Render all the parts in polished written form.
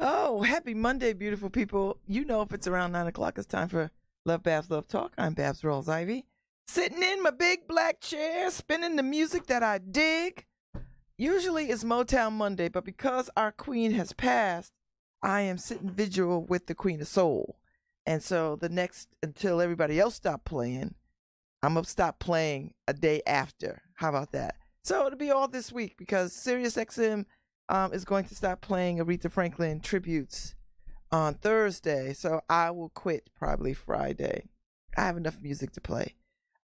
Oh, happy Monday, beautiful people. You know, if it's around 9 o'clock, it's time for Lovebabz Love Talk. I'm Babz Rawls Ivy, sitting in my big black chair, spinning the music that I dig. Usually it's Motown Monday, but because our queen has passed, I am sitting vigil with the Queen of Soul. And so until everybody else stop playing, I'm going to stop playing a day after. How about that? So it'll be all this week because SiriusXM is going to stop playing Aretha Franklin tributes on Thursday. So I will quit probably Friday. I have enough music to play.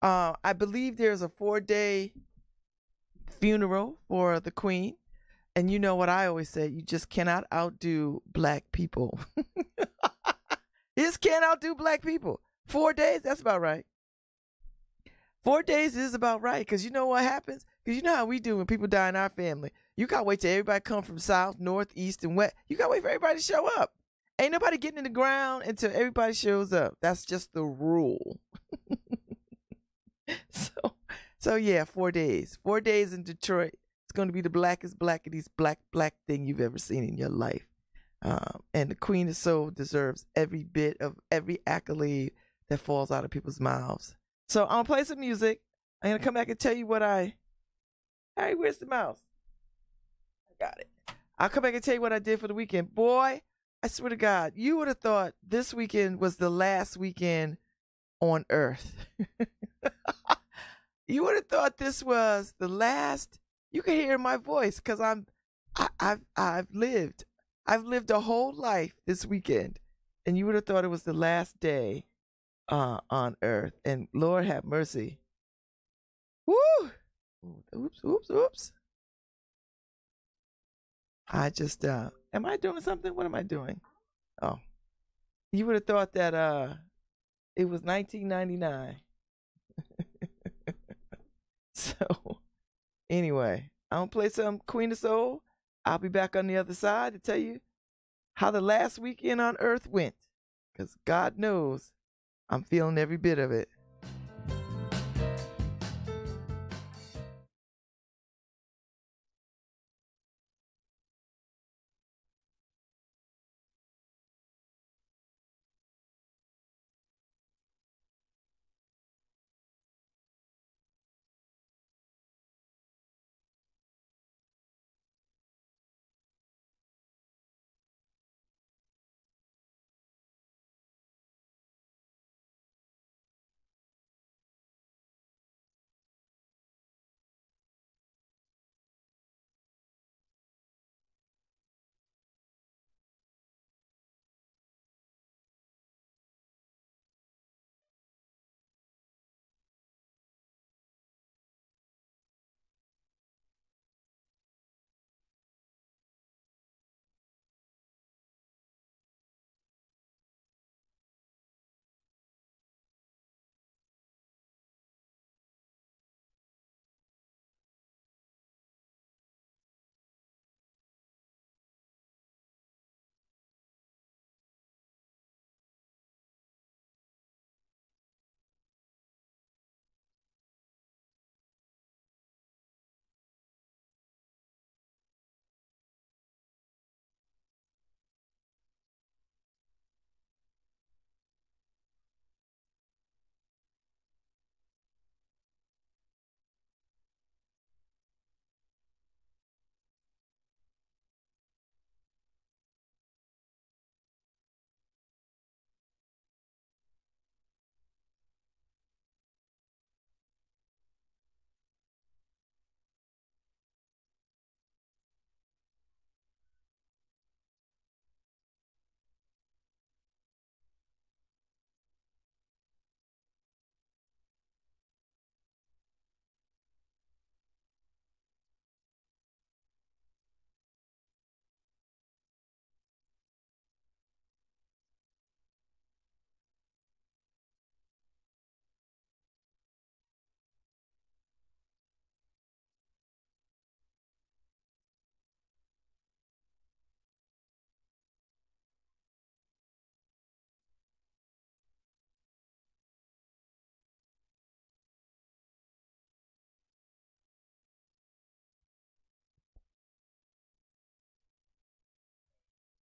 I believe there's a 4-day funeral for the Queen. And you know what I always say, you just cannot outdo black people. You just can't outdo black people. 4 days, that's about right. 4 days is about right, because you know what happens? Because you know how we do when people die in our family. You got to wait till everybody come from south, north, east, and west. You got to wait for everybody to show up. Ain't nobody getting in the ground until everybody shows up. That's just the rule. So yeah, 4 days. 4 days in Detroit. It's going to be the blackest blackest black thing you've ever seen in your life. And the Queen of Soul deserves every bit of every accolade that falls out of people's mouths. So I'm going to play some music. I'm going to come back and tell you what Harry, where's the mouse? I got it. I'll come back and tell you what I did for the weekend. Boy, I swear to God, you would have thought this weekend was the last weekend on earth. You would have thought this was the last. You can hear my voice because I've lived a whole life this weekend, and you would have thought it was the last day on earth. And Lord have mercy. Woo! Oops. I just am I doing something? What am I doing? Oh. You would have thought that it was 1999. So anyway, I'm gonna play some Queen of Soul. I'll be back on the other side to tell you how the last weekend on earth went. Because God knows I'm feeling every bit of it.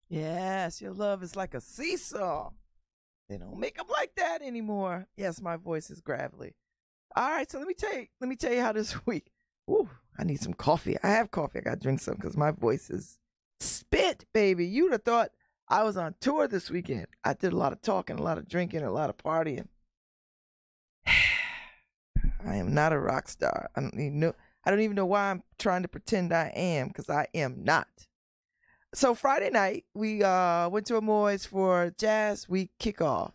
Yes, your love is like a seesaw. They don't make them like that anymore. Yes, my voice is gravelly. All right, so let me tell you how this week. Ooh, I need some coffee. I have coffee. I got to drink some because my voice is spit, baby. You'd have thought I was on tour this weekend. I did a lot of talking, a lot of drinking, a lot of partying. I am not a rock star. I don't even know why I'm trying to pretend I am, because I am not. So Friday night, we went to Amoy's for Jazz Week kickoff,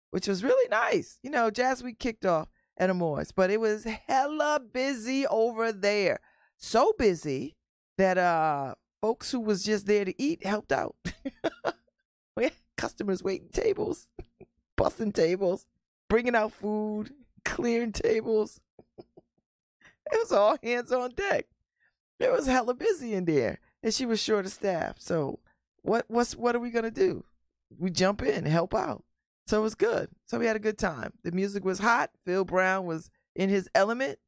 which was really nice. You know, Jazz Week kicked off at Amoy's, but it was hella busy over there. So busy that folks who was just there to eat helped out. We had customers waiting tables, busting tables, bringing out food, clearing tables. It was all hands on deck. It was hella busy in there, and she was short of staff. So what are we gonna do? We jump in and help out. So it was good. So we had a good time. The music was hot. Phil Brown was in his element.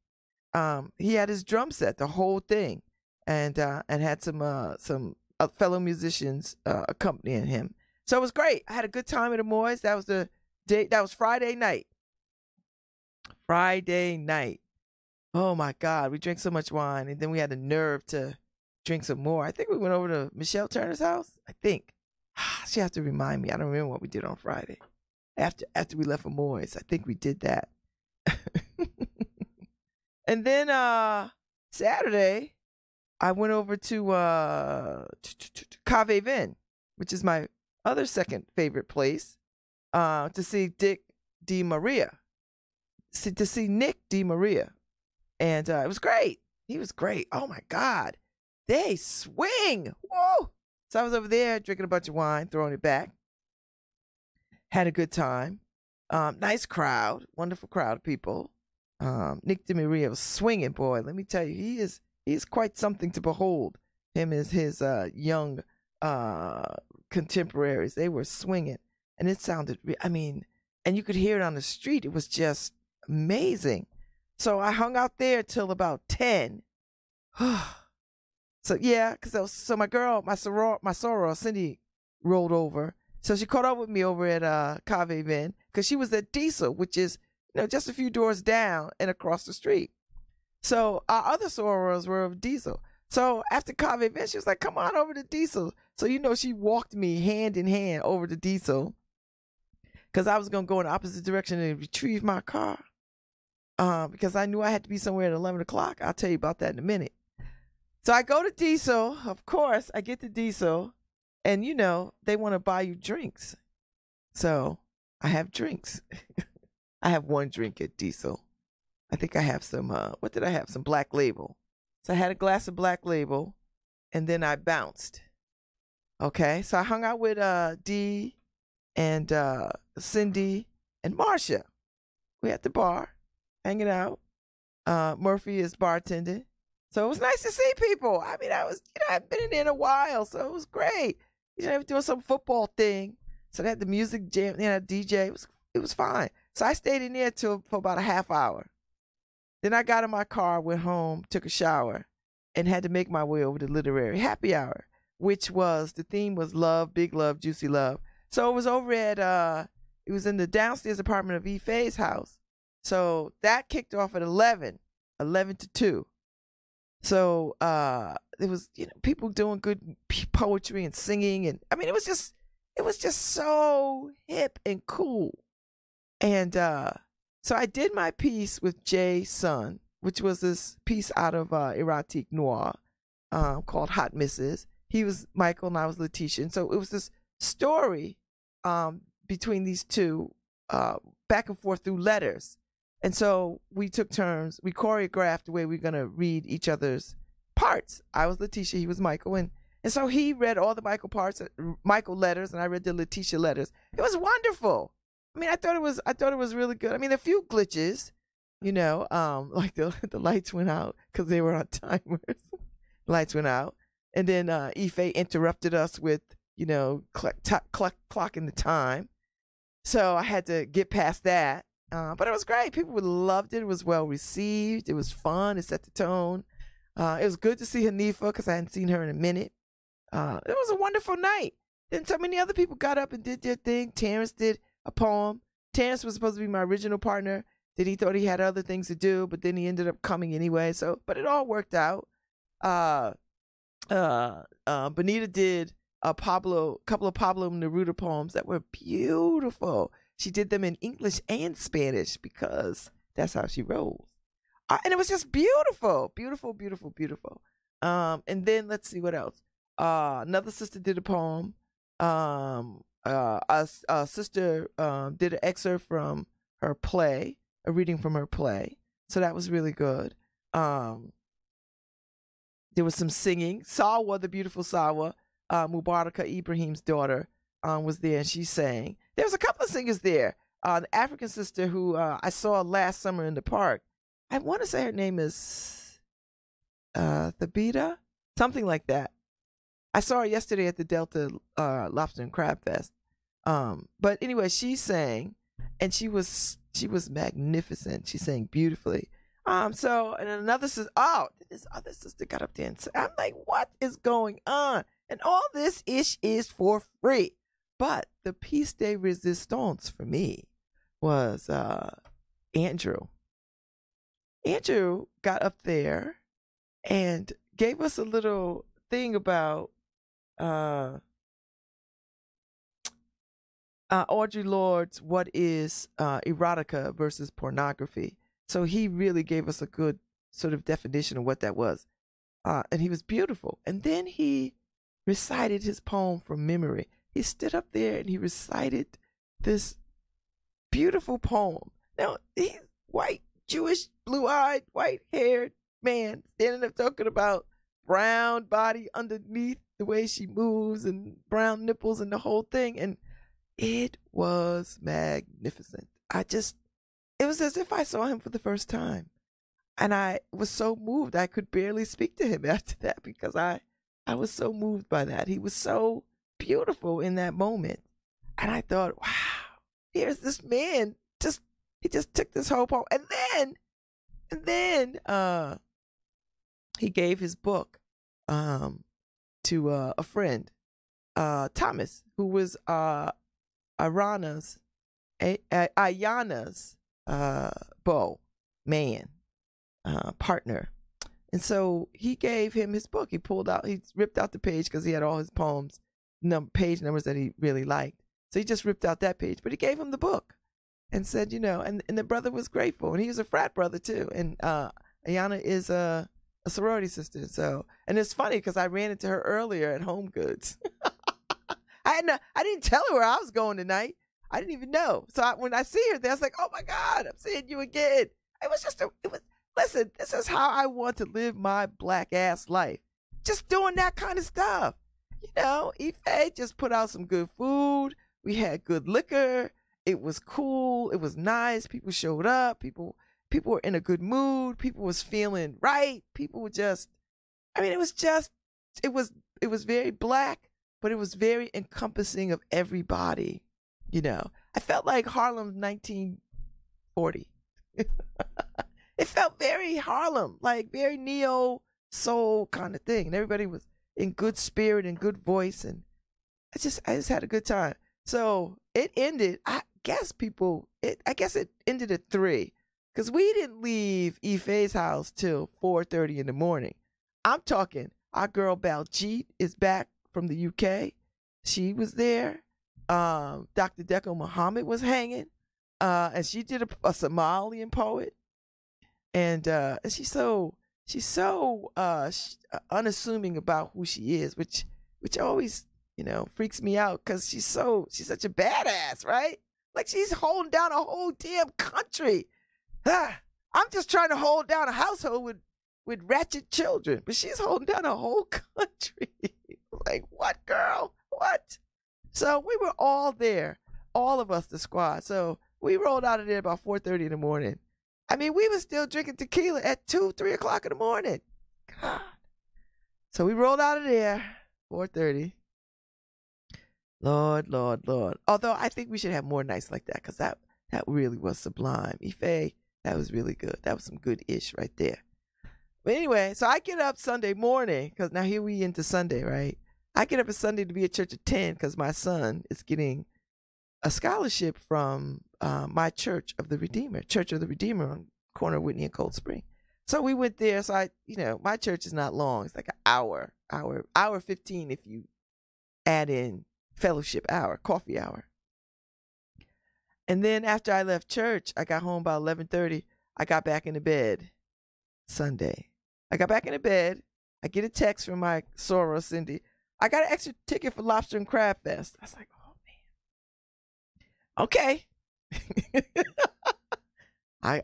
He had his drum set, the whole thing, and had some fellow musicians accompanying him. So it was great. I had a good time at Amoy's. That was the day. That was Friday night. Friday night. Oh my God, we drank so much wine, and then we had the nerve to drink some more. I think we went over to Michelle Turner's house. I think she has to remind me. I don't remember what we did on Friday. After we left Amoy's, I think we did that. And then Saturday, I went over to Cave Vin, which is my other second favorite place, to see Dick DeMaria. To see Nick DeMaria. And it was great. He was great. Oh my God. They swing. Whoa. So I was over there drinking a bunch of wine, throwing it back. Had a good time. Nice crowd. Wonderful crowd of people. Nick DeMaria was swinging, boy. Let me tell you, he is quite something to behold. Him as his young contemporaries. They were swinging. And it sounded, and you could hear it on the street. It was just amazing. So I hung out there till about 10. So yeah, because my soror, Cindy, rolled over. So she caught up with me over at Cave Vin, because she was at Diesel, which is, just a few doors down and across the street. So our other sorors were of Diesel. So after Cave Vin, she was like, come on over to Diesel. So she walked me hand in hand over to Diesel, because I was going to go in the opposite direction and retrieve my car. Because I knew I had to be somewhere at 11 o'clock. I'll tell you about that in a minute. So I go to Diesel. Of course, I get to Diesel. And, they want to buy you drinks. So I have drinks. I have one drink at Diesel. I think I have some, what did I have? Some Black Label. So I had a glass of Black Label. And then I bounced. Okay. So I hung out with Dee and Cindy and Marcia. We at the bar. Hanging out. Murphy is bartending. So it was nice to see people. I hadn't been in there in a while, so it was great. They were doing some football thing. So they had the music jam, they had a DJ. It was fine. So I stayed in there for about a half hour. Then I got in my car, went home, took a shower, and had to make my way over to Literary Happy Hour, which was, the theme was love, big love, juicy love. So it was over at, it was in the downstairs apartment of Ife's house. So that kicked off at 11 to 2. So it was, people doing good poetry and singing, and it was just so hip and cool. And so I did my piece with Jay Sun, which was this piece out of Erotic Noir called Hot Misses. He was Michael and I was Letitia. And so it was this story between these two, back and forth through letters. And so we took turns. We choreographed the way we're going to read each other's parts. I was Letitia, he was Michael. And so he read all the Michael letters, and I read the Letitia letters. It was wonderful. I thought it was really good. A few glitches, like the lights went out because they were on timers. Lights went out. And then Ife interrupted us with, clocking the time. So I had to get past that. But it was great. People loved it. It was well received. It was fun. It set the tone. It was good to see Hanifa because I hadn't seen her in a minute. It was a wonderful night. then so many other people got up and did their thing. Terrence did a poem. Terrence was supposed to be my original partner. Then he thought he had other things to do, but then he ended up coming anyway. So, but it all worked out. Benita did a couple of Pablo Neruda poems that were beautiful. She did them in English and Spanish because that's how she rolls. And it was just beautiful, beautiful, beautiful, beautiful. And then let's see what else. Another sister did a poem. A sister did an excerpt from her play, a reading from her play. So that was really good. There was some singing. Salwa, the beautiful Salwa, Mubaraka Ibrahim's daughter, was there, and she sang. There was a couple of singers there. The African sister who I saw last summer in the park. I want to say her name is Thabita, something like that. I saw her yesterday at the Delta Lobster and Crab Fest. But anyway, she sang, and she was magnificent. She sang beautifully. So, and another sister, this other sister got up there and said, I'm like, what is going on? And all this ish is for free. But the piece de resistance for me was Andrew. Andrew got up there and gave us a little thing about Audre Lorde's What is Erotica versus Pornography. So he really gave us a good sort of definition of what that was. And he was beautiful. And then he recited his poem from memory. He stood up there and he recited this beautiful poem. Now, he's white, Jewish, blue-eyed, white-haired man standing up talking about brown body underneath, the way she moves, and brown nipples and the whole thing. And it was magnificent. It was as if I saw him for the first time. And I was so moved I could barely speak to him after that because I was so moved by that. He was so beautiful in that moment. And I thought, wow, here's this man. He just took this whole poem. And then he gave his book to a friend, Thomas, who was Ayana's partner. And so he gave him his book. He ripped out the page because he had all his poems, page numbers that he really liked. So he just ripped out that page, but he gave him the book and said, and the brother was grateful. And he was a frat brother too. And Ayana is a sorority sister. So, and it's funny because I ran into her earlier at Home Goods. I didn't tell her where I was going tonight. I didn't even know. So when I see her there, I was like, oh my God, I'm seeing you again. Listen, this is how I want to live my black ass life. Just doing that kind of stuff. Ife just put out some good food. We had good liquor. It was cool. It was nice. People showed up. People were in a good mood. People was feeling right. People were it was very black, but it was very encompassing of everybody. I felt like Harlem 1940. It felt very Harlem, like very neo soul kind of thing. And everybody was in good spirit and good voice. And I just had a good time. So it ended, I guess it ended at 3 because we didn't leave Ife's house till 4:30 in the morning. I'm talking, our girl Baljeet is back from the UK. She was there. Dr. Deco Muhammad was hanging. And she did a Somalian poet. And she's so unassuming about who she is, which always, freaks me out because she's such a badass, right? Like she's holding down a whole damn country. I'm just trying to hold down a household with ratchet children, but she's holding down a whole country. Like, what, girl? What? So we were all there, all of us, the squad. So we rolled out of there about 4:30 in the morning. We were still drinking tequila at 2, 3 o'clock in the morning. God. So we rolled out of there, 4:30. Lord, Lord, Lord. Although I think we should have more nights like that because that really was sublime. Ife, that was really good. That was some good ish right there. But anyway, so I get up Sunday morning because now here we into Sunday, right? I get up on Sunday to be at church at 10 because my son is getting a scholarship from my Church of the Redeemer on corner of Whitney and Cold Spring. So we went there. So my church is not long. It's like an hour 15 if you add in fellowship hour, coffee hour. And then after I left church, I got home about 11:30. I got back into bed Sunday. I got back into bed. I get a text from my soror, Cindy. I got an extra ticket for Lobster and Crab Fest. I was like, oh, man. Okay. I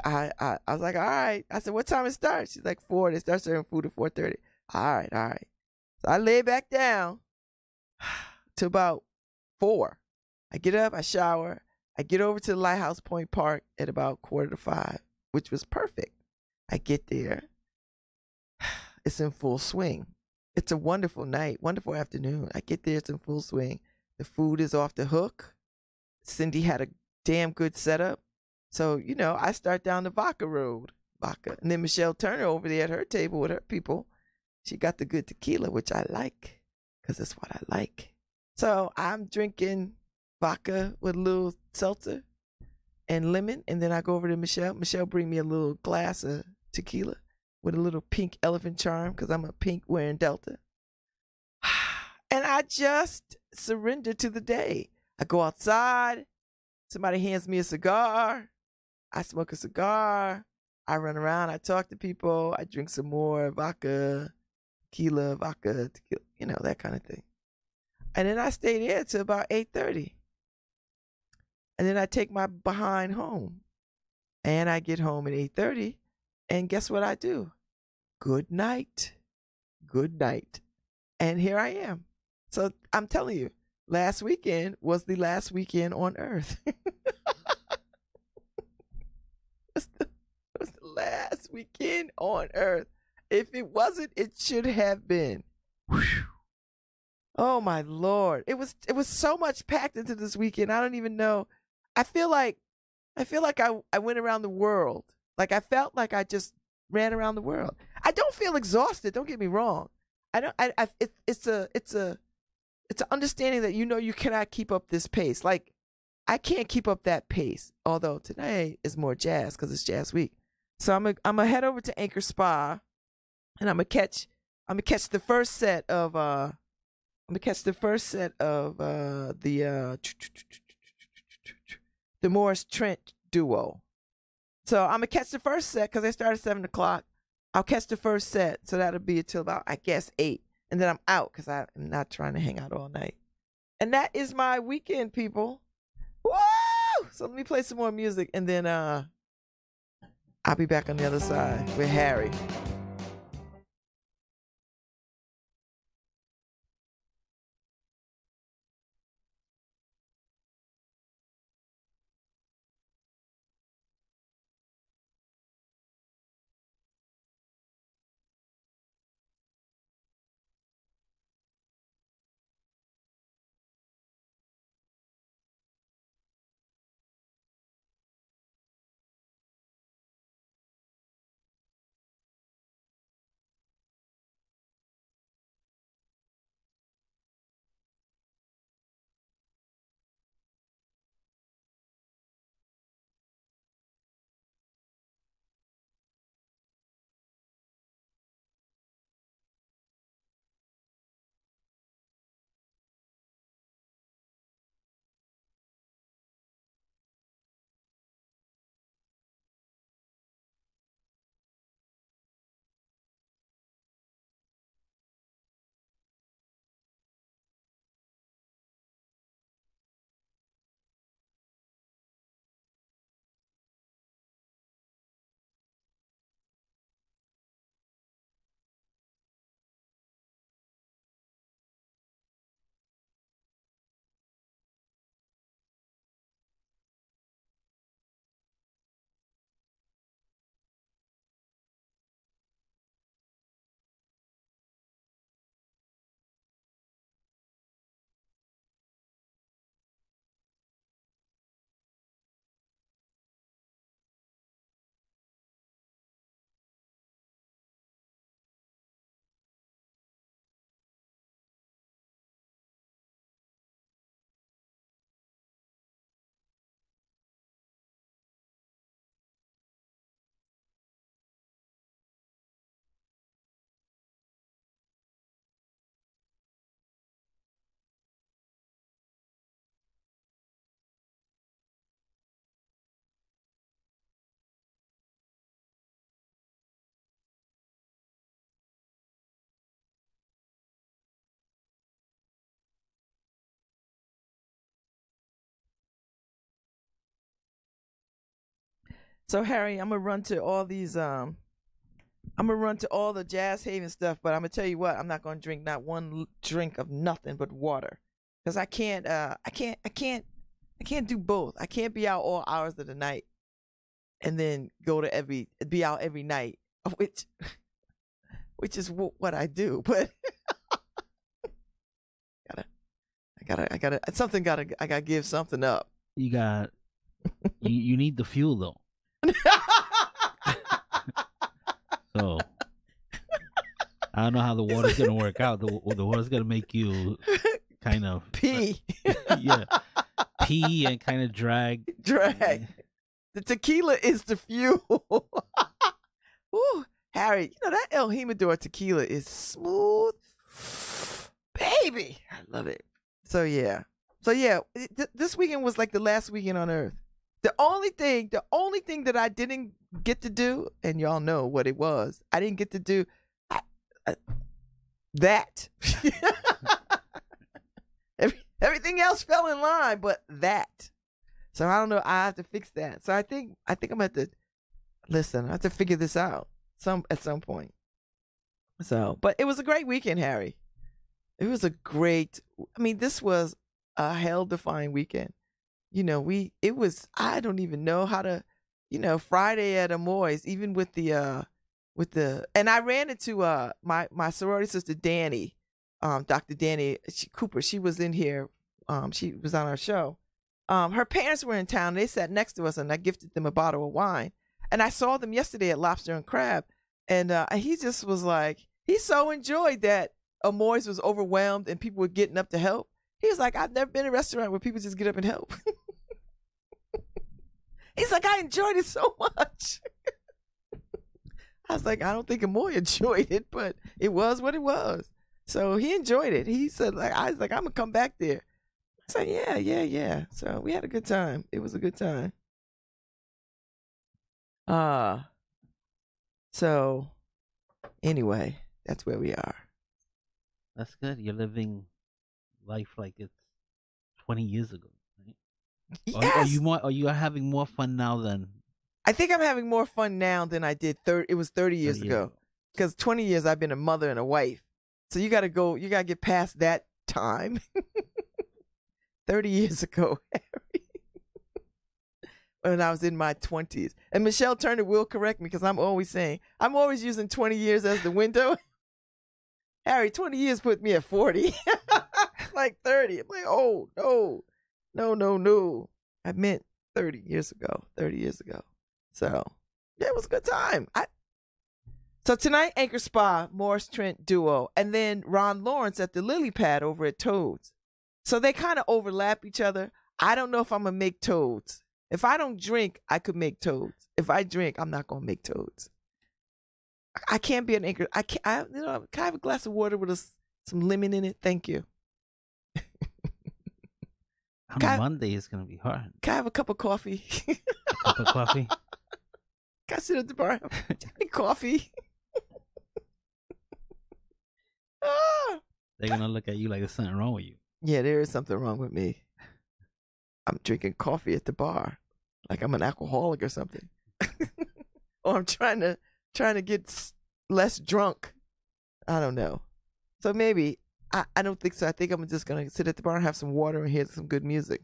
was like, all right. I said, what time it starts? She's like, 4. They start serving food at 4:30. All right. So I lay back down to about 4. I get up, I shower. I get over to the Lighthouse Point Park at about 4:45, which was perfect. I get there. It's in full swing. It's a wonderful night, wonderful afternoon. I get there, it's in full swing. The food is off the hook. Cindy had a damn good setup. So, I start down the vodka road. Vodka. And then Michelle Turner over there at her table with her people. She got the good tequila, which I like, because that's what I like. So I'm drinking vodka with a little seltzer and lemon. And then I go over to Michelle. Michelle bring me a little glass of tequila with a little pink elephant charm because I'm a pink wearing Delta. And I just surrender to the day. I go outside. Somebody hands me a cigar. I smoke a cigar. I run around. I talk to people. I drink some more vodka, tequila, that kind of thing. And then I stay there till about 8:30. And then I take my behind home. And I get home at 8:30. And guess what I do? Good night. Good night. And here I am. So I'm telling you, last weekend was the last weekend on earth. It was the last weekend on earth. If it wasn't, it should have been. Whew. Oh my Lord. It was so much packed into this weekend. I don't even know. I feel like I went around the world. Like I felt like I just ran around the world. I don't feel exhausted, don't get me wrong. It's an understanding that you cannot keep up this pace. Like I can't keep up that pace. Although today is more jazz because it's Jazz Week. So I'm gonna head over to Anchor Spa, and I'm gonna catch the first set of the Morris Trent duo. So I'm gonna catch the first set because they start at 7:00. I'll catch the first set, so that'll be until about 8, and then I'm out because I'm not trying to hang out all night. And that is my weekend, people. Whoa! So let me play some more music, and then I'll be back on the other side with Harry. So Harry, I'm gonna run to all these. I'm gonna run to all the Jazz Haven stuff, but I'm gonna tell you what. I'm not gonna drink not one drink of nothing but water, because I can't. I can't do both. I can't be out all hours of the night, and then be out every night, which is what I do. But I gotta give something up. You need the fuel though. So I don't know how the water's gonna work out. The water's gonna make you kind of pee. Yeah, pee and kind of drag. The tequila is the fuel. Ooh, Harry, that El Jimador tequila is smooth, baby. I love it. So yeah, this weekend was like the last weekend on earth. The only thing that I didn't get to do, and y'all know what it was, I didn't get to do that. Everything else fell in line, but that. So I don't know. I have to fix that. So I think I'm gonna have to listen. I have to figure this out at some point. So, but it was a great weekend, Harry. It was a great. I mean, this was a hell-defying weekend. I don't even know how to, Friday at Amoy's, even with the, and I ran into my sorority sister Danny, Dr. Danny Cooper. She was in here. She was on our show. Her parents were in town. They sat next to us, and I gifted them a bottle of wine. And I saw them yesterday at Lobster and Crab, and he just was like, he so enjoyed that Amoy's was overwhelmed and people were getting up to help. He was like, I've never been in a restaurant where people just get up and help. He's like, I enjoyed it so much. I was like, I don't think Amoy enjoyed it, but it was what it was. So he enjoyed it. He said, I was like, I'm gonna come back there. I said, yeah. So we had a good time. It was a good time. So anyway, that's where we are. That's good. You're living life like it's 20 years ago, right? Yes. Are you having more fun now than? I think I'm having more fun now than I did. It was 30 years ago. Because 20 years I've been a mother and a wife. So you got to get past that time. 30 years ago, Harry. When I was in my 20s. And Michelle Turner will correct me because I'm always using 20 years as the window. Harry, 20 years put me at 40. Like 30. I'm like, oh, no. I meant 30 years ago. So, yeah, it was a good time. So tonight, Anchor Spa, Morris Trent duo, and then Ron Lawrence at the Lily Pad over at Toads. So they kind of overlap each other. I don't know if I'm going to make Toads. If I don't drink, I could make Toads. If I drink, I'm not going to make Toads. I can't be an anchor. Can I have a glass of water with some lemon in it? Thank you. On Monday, it's going to be hard. Can I have a cup of coffee? A cup of coffee? Can I sit at the bar and have coffee? They're going to look at you like there's something wrong with you. Yeah, there is something wrong with me. I'm drinking coffee at the bar like I'm an alcoholic or something. Or I'm trying to get less drunk. I don't know. So maybe, I don't think so. I think I'm just going to sit at the bar and have some water and hear some good music.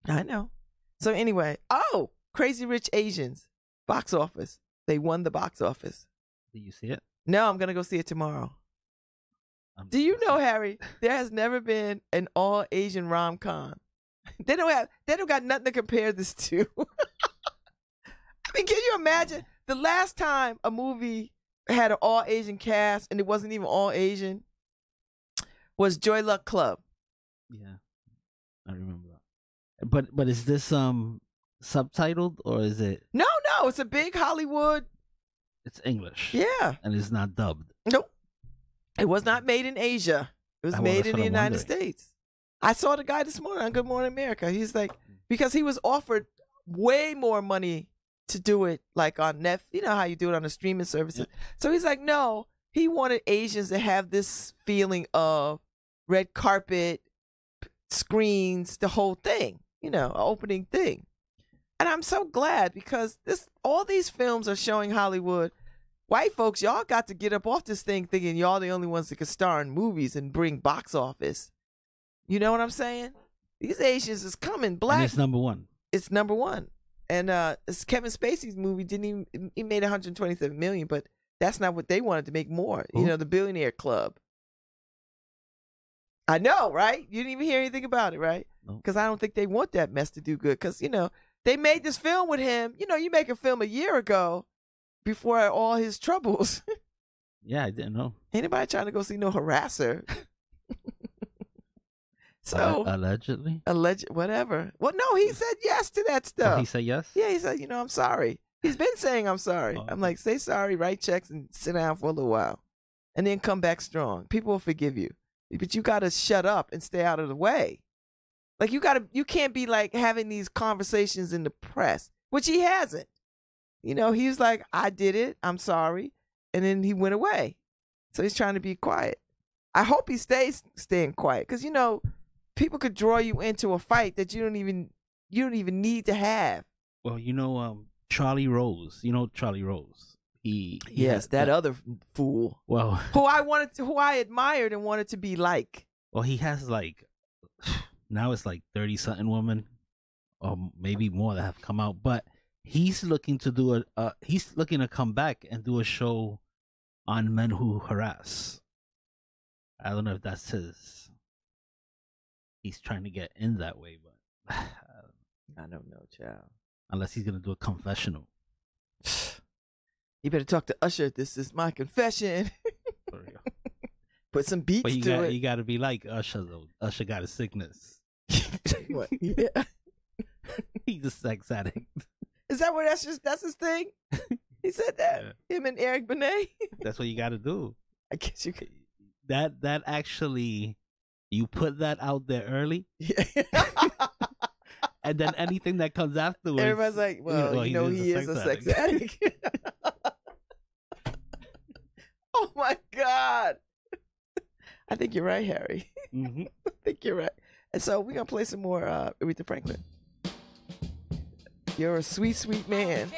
I know. So anyway, Crazy Rich Asians, box office. They won the box office. Did you see it? No, I'm going to go see it tomorrow. Do you know, Harry, there has never been an all Asian rom-com. They don't got nothing to compare this to. I mean, can you imagine the last time a movie had an all Asian cast and it wasn't even all Asian was Joy Luck Club. Yeah, I remember that. But is this subtitled or is it? No, it's a big Hollywood. It's English. Yeah, and it's not dubbed. Nope. It was not made in Asia. It was made in the United States. I saw the guy this morning on Good Morning America. He's like, because he was offered way more money to do it like on Netflix. You know how you do it on the streaming services. Yeah. So he's like, no, he wanted Asians to have this feeling of red carpet, screens, the whole thing, an opening thing. And I'm so glad because all these films are showing Hollywood. White folks, y'all got to get up off this thing thinking y'all the only ones that can star in movies and bring box office. You know what I'm saying? These Asians is coming. Black. And it's number one. It's number one. And it's Kevin Spacey's movie he made 127 million, but that's not what they wanted to make more. Ooh. You know, the Billionaire Club. I know, right? You didn't even hear anything about it, right? Because I don't think they want that mess to do good. Because, you know, they made this film with him. You know, you make a film a year ago before all his troubles. Yeah, I didn't know. Anybody trying to go see no harasser? So allegedly, whatever. Well, no, he said yes to that stuff. Oh, he said yes. Yeah, he said, you know, I'm sorry. He's been saying I'm sorry. Oh. I'm like, say sorry, write checks, and sit down for a little while, and then come back strong. People will forgive you, but you got to shut up and stay out of the way. Like you can't be like having these conversations in the press, which he hasn't. You know, he was like, I did it. I'm sorry. And then he went away. So he's trying to be quiet. I hope he stays staying quiet because, you know, people could draw you into a fight that you don't even need to have. Well, you know, Charlie Rose. You know Charlie Rose. Yes, that other fool. Well, who I admired and wanted to be like. Well, he has like now it's like 30-something women, or maybe more that have come out, but he's looking to do he's looking to come back and do a show on men who harass. I don't know if that's he's trying to get in that way, but I don't know, child. Unless he's gonna do a confessional. You better talk to Usher. This is my confession. For real. Put some beats to it. You gotta be like Usher though. Usher got a sickness. What? Yeah. He's a sex addict. Is that what that's his thing? He said that. Yeah. Him and Eric Benet. That's what you gotta do. I guess you could. That actually, you put that out there early. Yeah. And then anything that comes afterwards, everybody's like, well, you know he is a sex addict. Oh my God. I think you're right, Harry. Mm-hmm. I think you're right. And so we're going to play some more Aretha Franklin. You're a sweet, sweet man.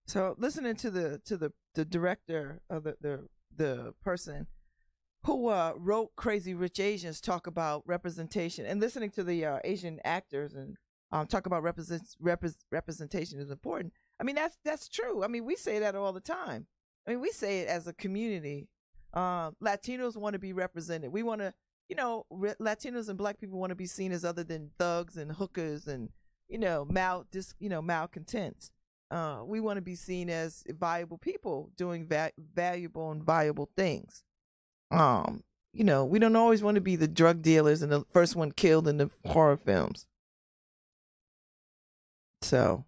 So listening to the director of the person who wrote Crazy Rich Asians talk about representation, and listening to the Asian actors and talk about representation is important. I mean, that's true. I mean, we say that all the time. I mean, we say it as a community. Latinos want to be represented. We want to, Latinos and Black people want to be seen as other than thugs and hookers and malcontents. We want to be seen as valuable people doing valuable and viable things. We don't always want to be the drug dealers and the first one killed in the horror films. So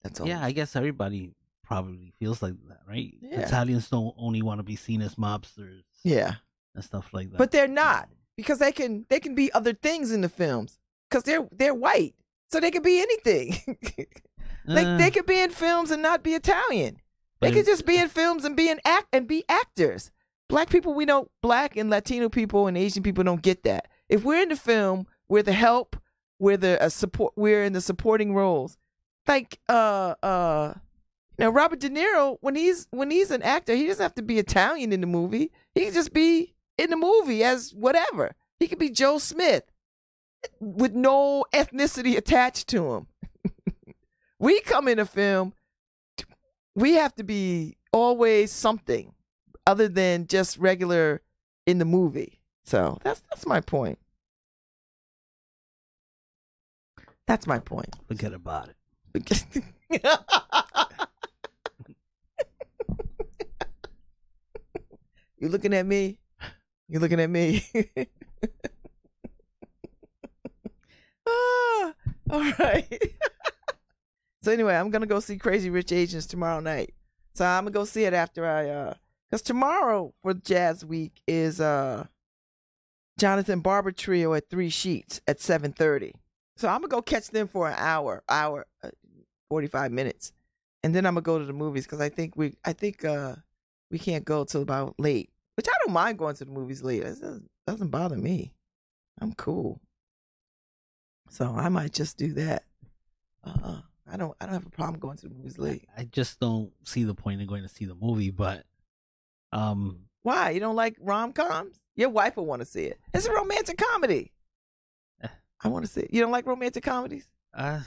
that's all. Yeah, I guess everybody probably feels like that, right? Yeah. Italians don't only want to be seen as mobsters. Yeah. And stuff like that. But they're not, because they can be other things in the films because they're white. So they could be anything. They could be in films and not be Italian. They could just be in films and be actors. Black people, Black and Latino people and Asian people don't get that. If we're in the film, we're the help, we're in the supporting roles. Like Robert De Niro, when he's an actor, he doesn't have to be Italian in the movie. He can just be in the movie as whatever. He could be Joe Smith with no ethnicity attached to him. We come in a film, we have to be always something other than just regular in the movie. So that's my point. That's my point. Forget about it. You looking at me? You looking at me? All right. So anyway, I'm gonna go see Crazy Rich Asians tomorrow night. So I'm gonna go see it after because tomorrow for Jazz Week is Jonathan Barber Trio at 3 Sheets at 7:30. So I'm gonna go catch them for an hour, 45 minutes, and then I'm gonna go to the movies because I think we can't go till about late, which I don't mind going to the movies late. It doesn't bother me. I'm cool. So I might just do that. I don't have a problem going to the movies late. I just don't see the point in going to see the movie, but why? You don't like rom-coms? Your wife will want to see it. It's a romantic comedy. I want to see it. You don't like romantic comedies? What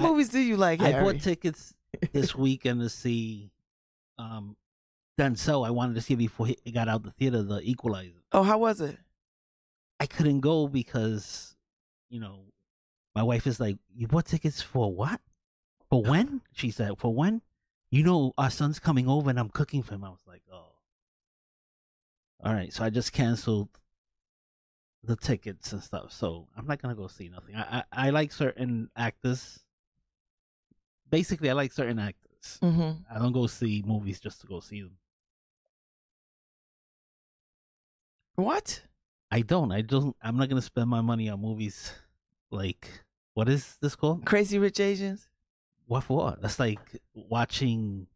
movies do you like, Harry? I bought tickets this weekend to see Denzel. I wanted to see it before it got out the theater, The Equalizer. Oh, how was it? I couldn't go because, my wife is like, you bought tickets for what? For when? She said, for when? Our son's coming over and I'm cooking for him. I was like, oh. All right. So I just canceled the tickets and stuff. So I'm not going to go see nothing. I like certain actors. Basically, I like certain actors. Mm-hmm. I don't go see movies just to go see them. What? I don't. I'm not going to spend my money on movies. Like, what is this called? Crazy Rich Asians? What for? That's like watching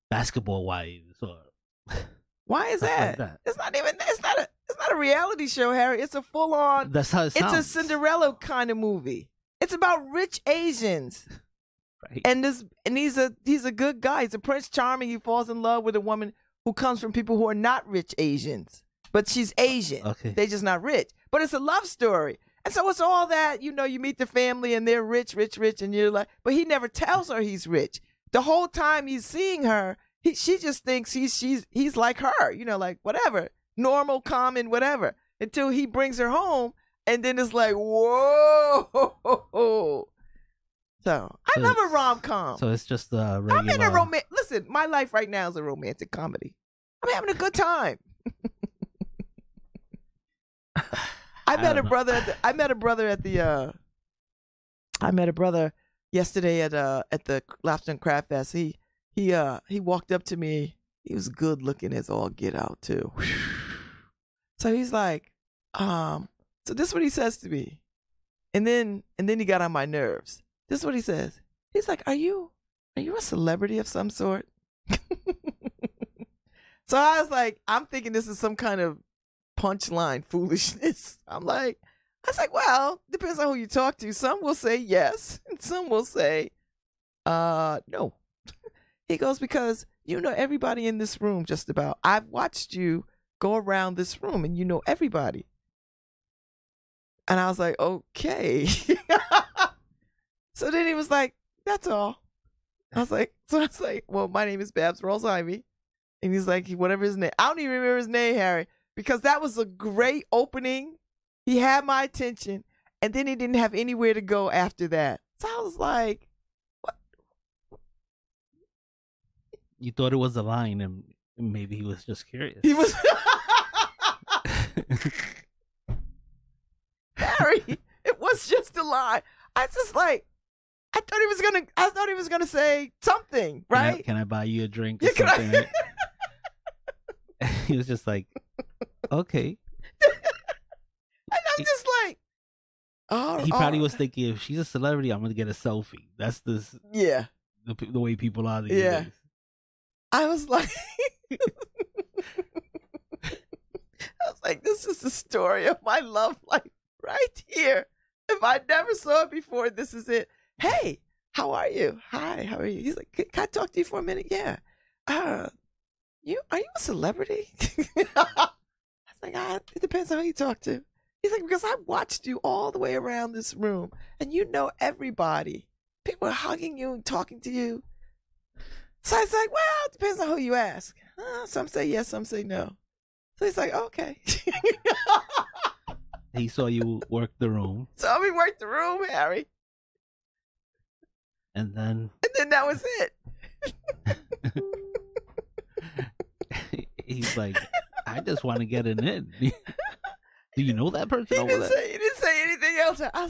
Basketball Wives or. Why is that? Like that? It's not a reality show, Harry. It's a full on. That's how it sounds. It's a Cinderella kind of movie. It's about rich Asians. Right. And he's a good guy. He's a Prince Charming. He falls in love with a woman who comes from people who are not rich Asians. But she's Asian. Okay. They're just not rich. But it's a love story. And so it's all that, you meet the family and they're rich, and you're like, but he never tells her he's rich. The whole time he's seeing her, she just thinks he's like her, like whatever, normal, common, whatever, until he brings her home, and then it's like, whoa. So I love a rom-com. So it's just a regular. I'm in a Listen, my life right now is a romantic comedy. I'm having a good time. I met a brother yesterday at the Lobster and Crab Fest. He walked up to me. He was good looking as all get out too. So he's like, so this is what he says to me. And then he got on my nerves. This is what he says. He's like, Are you a celebrity of some sort? So I was like, I'm thinking this is some kind of punchline foolishness. I was like, well, depends on who you talk to. Some will say yes, and some will say no. He goes, because everybody in this room just about. I've watched you go around this room and you know everybody. And I was like, okay. So then he was like, that's all. I was like, well, my name is Babz Rawls Ivy. And he's like, whatever his name. I don't even remember his name, Harry, because that was a great opening. He had my attention, and then he didn't have anywhere to go after that. So I was like, what? You thought it was a line, and maybe he was just curious. He was. Harry, it was just a lie. I just like, I thought he was gonna say something, right? Can I buy you a drink or something? He was just like, okay. And I'm just like, oh. He probably was thinking, if she's a celebrity, I'm gonna get a selfie. That's the way people are these days. I was like, this is the story of my love life right here. If I never saw it before, this is it. Hey, how are you? Hi, how are you? He's like, can I talk to you for a minute? Yeah. Are you a celebrity? I was like, it depends on who you talk to. He's like, because I watched you all the way around this room, and you know everybody. People are hugging you and talking to you. So I was like, well, it depends on who you ask. Some say yes, some say no. So he's like, okay. He saw you work the room. Saw me work the room, Harry. And then that was it. He's like, I just want to get it in. Do you know that person over there? He didn't say anything else. I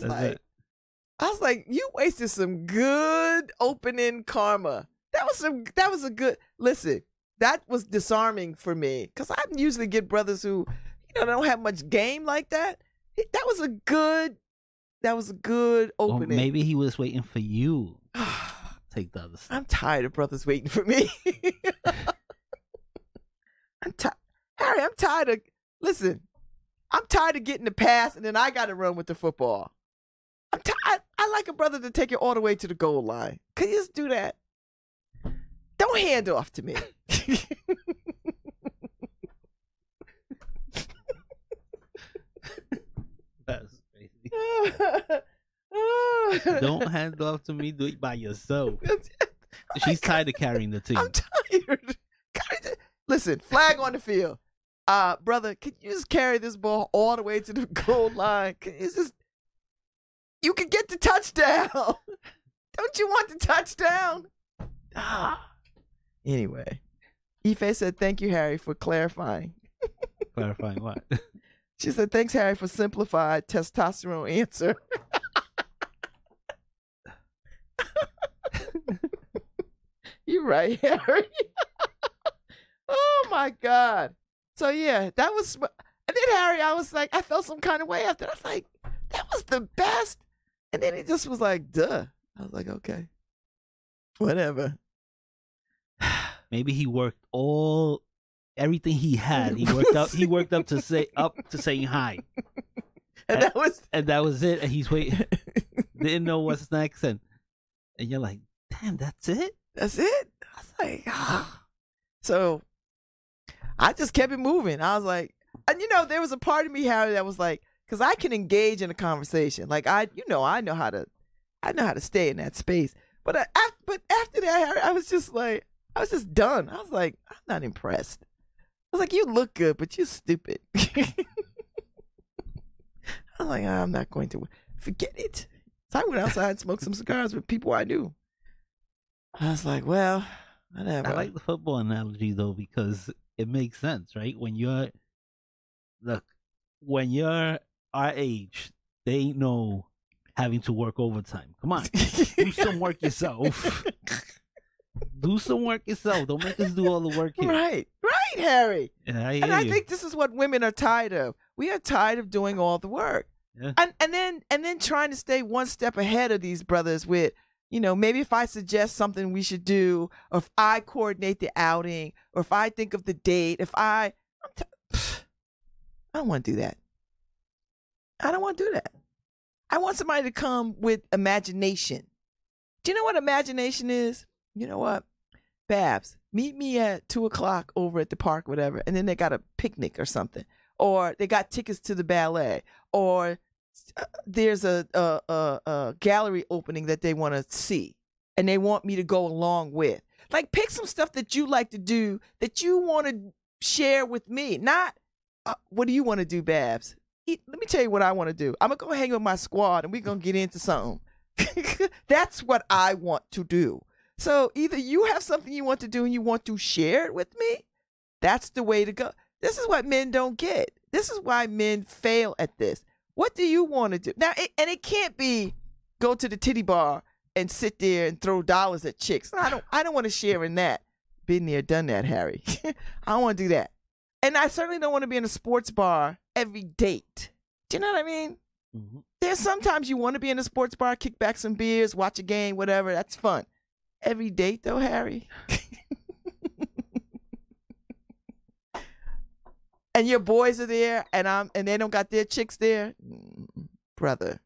was like, you wasted some good opening karma. That was a good, listen, that was disarming for me. Because I usually get brothers who, don't have much game like that. That was a good opening. Well, maybe he was waiting for you. Take the other stuff. I'm tired of brothers waiting for me. Harry, I'm tired of, listen, I'm tired of getting the pass and then I got to run with the football. I like a brother to take it all the way to the goal line. Can you just do that? Don't hand off to me. That's crazy. Don't hand off to me. Do it by yourself. She's tired of carrying the team. I'm tired. Listen, flag on the field. Brother, can you just carry this ball all the way to the goal line? You can get the touchdown. Don't you want the touchdown? Anyway, Ife said, thank you, Harry, for clarifying. Clarifying what? She said, thanks, Harry, for simplified testosterone answer. You're right, Harry. Oh, my God. So, yeah, that was... And then, Harry, I was like, I felt some kind of way after. I was like, that was the best. And then he just was like, duh. I was like, okay. Whatever. Maybe he worked everything he had. He worked up to saying hi. And that was it. And he's waiting. Didn't know what's next. And you're like, damn, that's it? That's it? I was like, So I just kept it moving. I was like, and there was a part of me, Harry, that was like, because I can engage in a conversation. Like I know how to stay in that space. But after that, Harry, I was just done. I was like, I'm not impressed. I was like, you look good, but you're stupid. I was like, I'm not going to forget it. So I went outside and smoked some cigars with people I knew. I was like, well, whatever. I like the football analogy though, because it makes sense, right? When you're our age, they ain't no having to work overtime. Come on, do some work yourself. Do some work yourself. Don't make us do all the work here. Right, Harry. Yeah, I think this is what women are tired of. We are tired of doing all the work. Yeah. And then trying to stay one step ahead of these brothers with, maybe if I suggest something we should do, or if I coordinate the outing, or if I think of the date, I don't want to do that. I don't want to do that. I want somebody to come with imagination. Do you know what imagination is? You know what? Babz, meet me at 2:00 over at the park, whatever. And then they got a picnic or something. Or they got tickets to the ballet. Or there's a gallery opening that they want to see. and they want me to go along with. Like, pick some stuff that you like to do that you want to share with me. Not, what do you want to do, Babz? Let me tell you what I want to do. I'm going to go hang with my squad and we're going to get into something. That's what I want to do. So either you have something you want to do and you want to share it with me. That's the way to go. This is what men don't get. This is why men fail at this. What do you want to do? Now, it can't be go to the titty bar and sit there and throw dollars at chicks. I don't want to share in that. Been there, done that, Harry. I don't want to do that. And I certainly don't want to be in a sports bar every date. Do you know what I mean? Mm-hmm. There's sometimes you want to be in a sports bar, kick back some beers, watch a game, whatever. That's fun. Every date, though, Harry. And your boys are there, and they don't got their chicks there. Brother,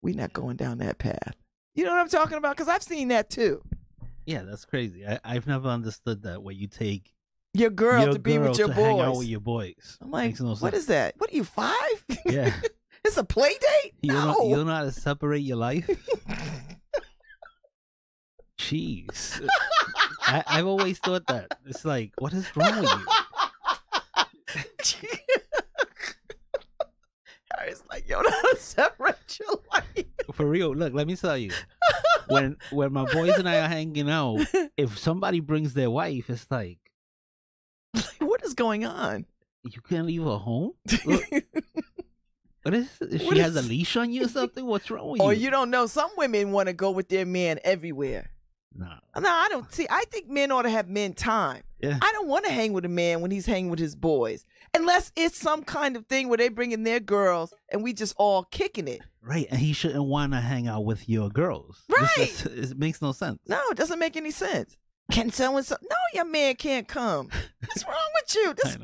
we not going down that path. You know what I'm talking about? Because I've seen that too. Yeah, that's crazy. I've never understood that, where you take your girl to be with your boys. Hang out with your boys. I'm like, what is that? What are you, 5? Yeah. It's a play date? You don't know how to separate your life? Jeez. I've always thought that. It's like, what is wrong with you? Harry's like, yo, don't separate your life. For real, look, let me tell you. When my boys and I are hanging out, if somebody brings their wife, it's like, what is going on? You can't leave her home? What is it? She has a leash on you or something? What's wrong with you? Or you don't know. Some women want to go with their man everywhere. No, I don't see. I think men ought to have men time. Yeah. I don't want to hang with a man when he's hanging with his boys. Unless it's some kind of thing where they bring in their girls and we just all kicking it. Right. And he shouldn't want to hang out with your girls. Right. It makes no sense. No, it doesn't make any sense. Can someone... No, your man can't come. What's wrong with you? This is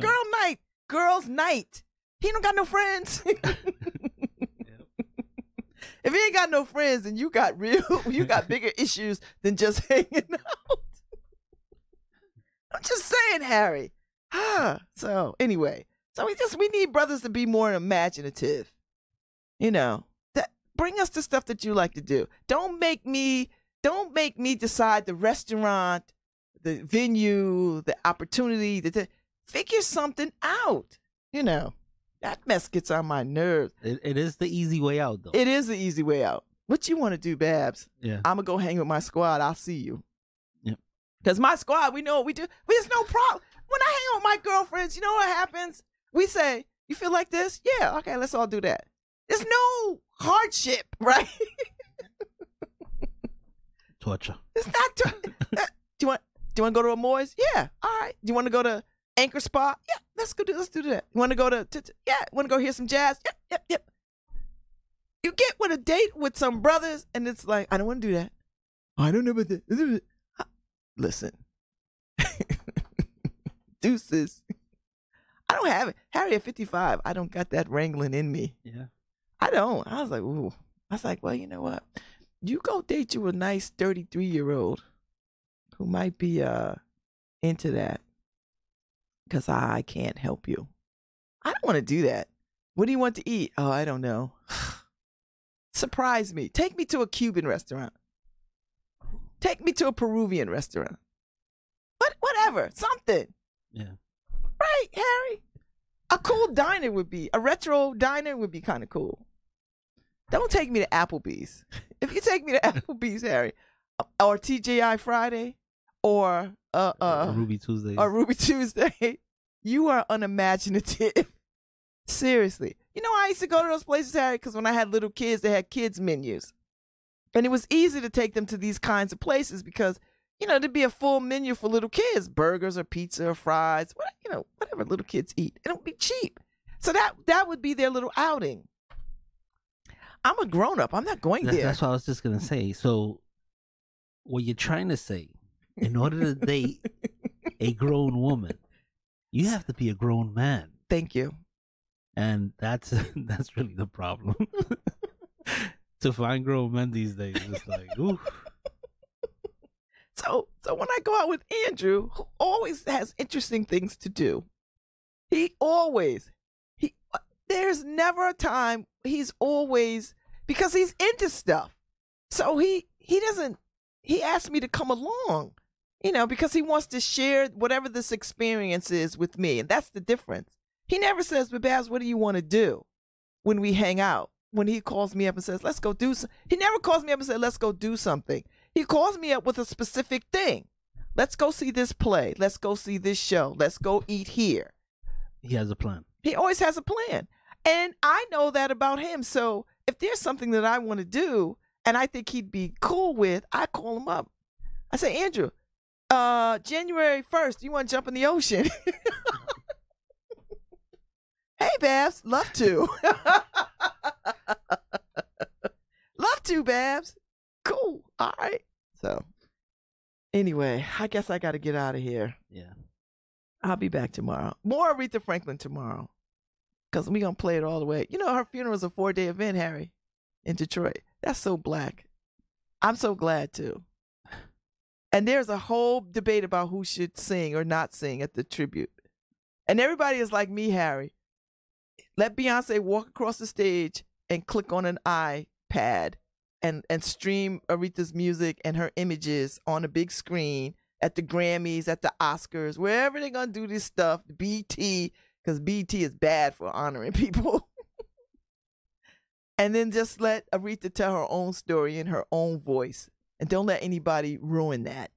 girls' night. He don't got no friends. If he ain't got no friends, then you got bigger issues than just hanging out. I'm just saying, Harry. So anyway, we need brothers to be more imaginative. You know, bring us the stuff that you like to do. Don't make me decide the restaurant, the venue, the opportunity. Figure something out. You know. That mess gets on my nerves. It is the easy way out, though. It is the easy way out. What you want to do, Babz? Yeah. I'm going to go hang with my squad. I'll see you. Yep. Because my squad, we know what we do. There's no problem. When I hang out with my girlfriends, you know what happens? We say, you feel like this? Yeah, okay, let's all do that. There's no hardship, right? Torture. It's not do you want to go to a Moy's? Yeah, all right. Do you want to go to Anchor Spa? Yeah, let's do that. You want to go want to go hear some jazz? Yep. You get with a date with some brothers, and it's like, I don't want to do that. I don't know about that. Listen. Deuces. I don't have it. Harry, at 55, I don't got that wrangling in me. Yeah. I don't. I was like, ooh. I was like, well, you know what? You go date you a nice 33-year-old who might be into that. Because I can't help you. I don't want to do that. What do you want to eat? Oh, I don't know. Surprise me. Take me to a Cuban restaurant. Take me to a Peruvian restaurant. Whatever. Something. Yeah. Right, Harry? A cool diner a retro diner would be kind of cool. Don't take me to Applebee's. If you take me to Applebee's, Harry, or TGI Friday, or Ruby Tuesday. Or Ruby Tuesday. You are unimaginative. Seriously. You know, I used to go to those places, Harry, because when I had little kids, they had kids menus. And it was easy to take them to these kinds of places because, you know, there'd be a full menu for little kids, burgers or pizza or fries, whatever little kids eat. And it would be cheap. So that would be their little outing. I'm a grown-up. I'm not going there. That's what I was just going to say. So what you're trying to say, in order to date a grown woman, you have to be a grown man. Thank you. And that's really the problem. To find grown men these days, it's like, oof. So when I go out with Andrew, who always has interesting things to do, there's never a time because he's into stuff. So he doesn't he asked me to come along, because he wants to share whatever this experience is with me. And that's the difference. He never says, but Babz, what do you want to do when we hang out? When he calls me up and says, let's go do something. He never calls me up and says, let's go do something. He calls me up with a specific thing. Let's go see this play. Let's go see this show. Let's go eat here. He has a plan. He always has a plan. And I know that about him. So if there's something that I want to do and I think he'd be cool with, I call him up. I say, Andrew, January 1st, you want to jump in the ocean? Hey, Babz, love to. Love to, Babz. Cool. All right. So anyway, I guess I got to get out of here. Yeah. I'll be back tomorrow. More Aretha Franklin tomorrow. Because we're going to play it all the way. Her funeral is a 4-day event, Harry, in Detroit. That's so black. I'm so glad, too. And there's a whole debate about who should sing or not sing at the tribute. And everybody is like me, Harry. Let Beyonce walk across the stage and click on an iPad and stream Aretha's music and her images on a big screen at the Grammys, at the Oscars, wherever they're going to do this stuff, BT, because BT is bad for honoring people. And then just let Aretha tell her own story in her own voice. And don't let anybody ruin that.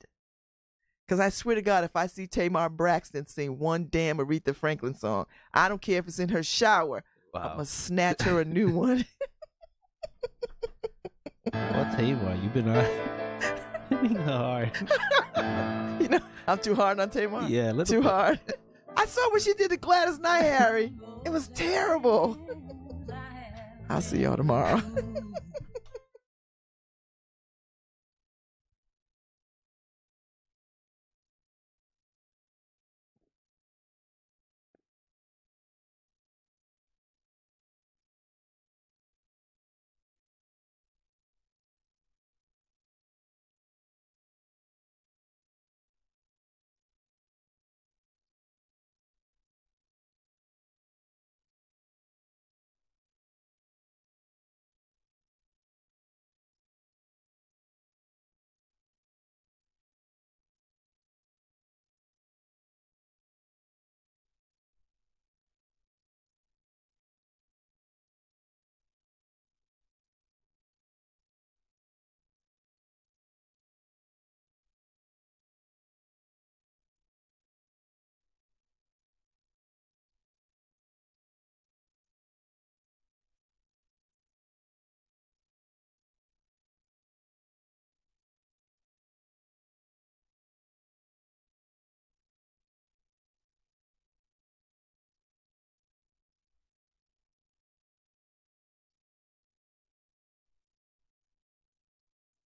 Because I swear to God, if I see Tamar Braxton sing one damn Aretha Franklin song, I don't care if it's in her shower. Wow. I'm going to snatch her a new one. Well, Tamar, you've been hard. I'm too hard on Tamar? Yeah, too hard. I saw what she did to Gladys Knight, Harry. It was terrible. I'll see y'all tomorrow.